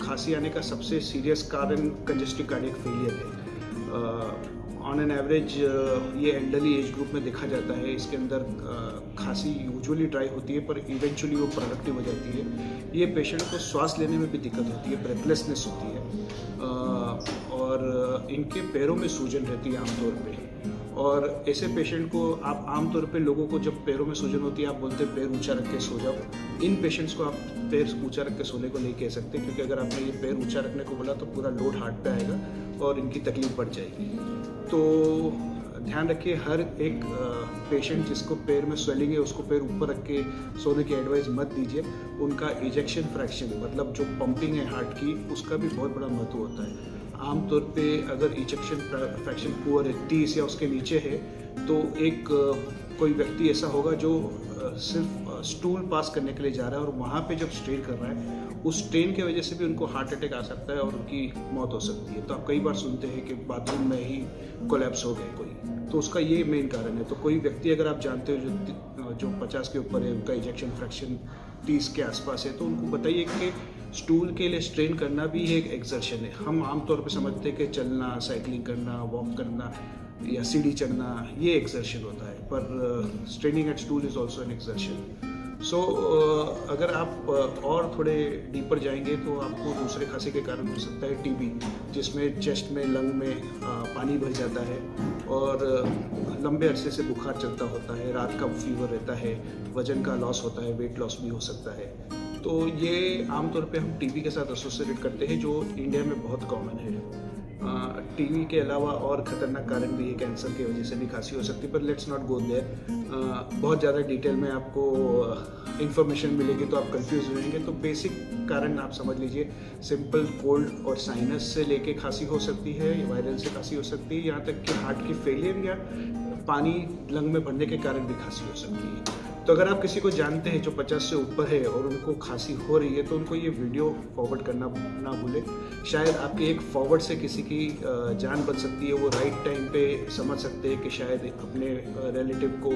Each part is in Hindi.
खांसी आने का सबसे सीरियस कारण कंजेस्टिव कार्डियक फेलियर है। ऑन एन एवरेज ये एल्डरली एज ग्रुप में देखा जाता है। इसके अंदर खांसी यूजुअली ड्राई होती है पर इवेंचुअली वो प्रोडक्टिव हो जाती है। ये पेशेंट को सांस लेने में भी दिक्कत होती है, ब्रेथलेसनेस होती है और इनके पैरों में सूजन रहती है आमतौर पे। और ऐसे पेशेंट को आप आमतौर पे लोगों को जब पैरों में सूजन होती है आप बोलते हैं पैर ऊंचा रख के सो जाओ। इन पेशेंट्स को आप पैर ऊंचा रख के सोने को नहीं कह सकते, क्योंकि अगर आपने ये पैर ऊंचा रखने को बोला तो पूरा लोड हार्ट पे आएगा और इनकी तकलीफ बढ़ जाएगी। तो ध्यान रखिए, हर एक पेशेंट जिसको पैर में स्वेलिंग है उसको पैर ऊपर रख के सोने की एडवाइस मत दीजिए। उनका इजेक्शन फ्रैक्शन मतलब जो पंपिंग है हार्ट की उसका भी बहुत बड़ा महत्व होता है। आमतौर पे अगर इजेक्शन फ्रैक्शन पुअर है 30 या उसके नीचे है तो एक कोई व्यक्ति ऐसा होगा जो सिर्फ स्टूल पास करने के लिए जा रहा है और वहाँ पे जब स्ट्रेन कर रहा है उस स्ट्रेन की वजह से भी उनको हार्ट अटैक आ सकता है और उनकी मौत हो सकती है। तो आप कई बार सुनते हैं कि बाथरूम में ही कोलैप्स हो गए कोई, तो उसका ये मेन कारण है। तो कोई व्यक्ति अगर आप जानते हो जो 50 के ऊपर है, उनका इजेक्शन फ्रैक्शन 30 के आसपास है, तो उनको बताइए कि स्टूल के लिए स्ट्रेन करना भी एक एक्सर्शन है। हम आमतौर पे समझते हैं कि चलना, साइकिलिंग करना, वॉक करना या सीढ़ी चढ़ना ये एक्सर्शन होता है, पर straining at stool is also an exertion. So अगर आप और थोड़े डीपर जाएंगे तो आपको दूसरे खांसी के कारण हो सकता है टीबी, जिसमें चेस्ट में, लंग में पानी भर जाता है और लंबे अरसे से बुखार चलता होता है, रात का फीवर रहता है, वजन का लॉस होता है, वेट लॉस भी हो सकता है। तो ये आमतौर पे हम टीबी के साथ एसोसिएट करते हैं, जो इंडिया में बहुत कॉमन है। टीबी के अलावा और ख़तरनाक कारण भी है, कैंसर की वजह से भी खांसी हो सकती है, पर लेट्स नॉट गो देयर। बहुत ज़्यादा डिटेल में आपको इन्फॉर्मेशन मिलेगी तो आप कंफ्यूज हो जाएंगे। तो बेसिक कारण आप समझ लीजिए, सिंपल कोल्ड और साइनस से लेके खांसी हो सकती है, वायरल से खांसी हो सकती है, यहाँ तक कि हार्ट की फेलियर या पानी लंग में भरने के कारण भी खांसी हो सकती है। तो अगर आप किसी को जानते हैं जो 50 से ऊपर है और उनको खांसी हो रही है तो उनको ये वीडियो फॉरवर्ड करना ना भूलें। शायद आपके एक फॉरवर्ड से किसी की जान बच सकती है। वो राइट टाइम पे समझ सकते हैं कि शायद अपने रिलेटिव को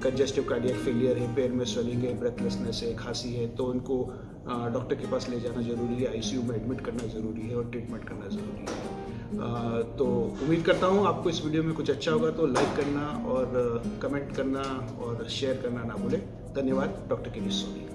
कंजेस्टिव कार्डियक फेलियर है, पैर में स्वेलिंग है, ब्रेथलेसनेस है, खांसी है, तो उनको डॉक्टर के पास ले जाना ज़रूरी है, आईसीयू में एडमिट करना ज़रूरी है और ट्रीटमेंट करना ज़रूरी है। तो उम्मीद करता हूँ आपको इस वीडियो में कुछ अच्छा होगा, तो लाइक करना और कमेंट करना और शेयर करना ना भूलें। धन्यवाद। डॉक्टर किरीश सोनी।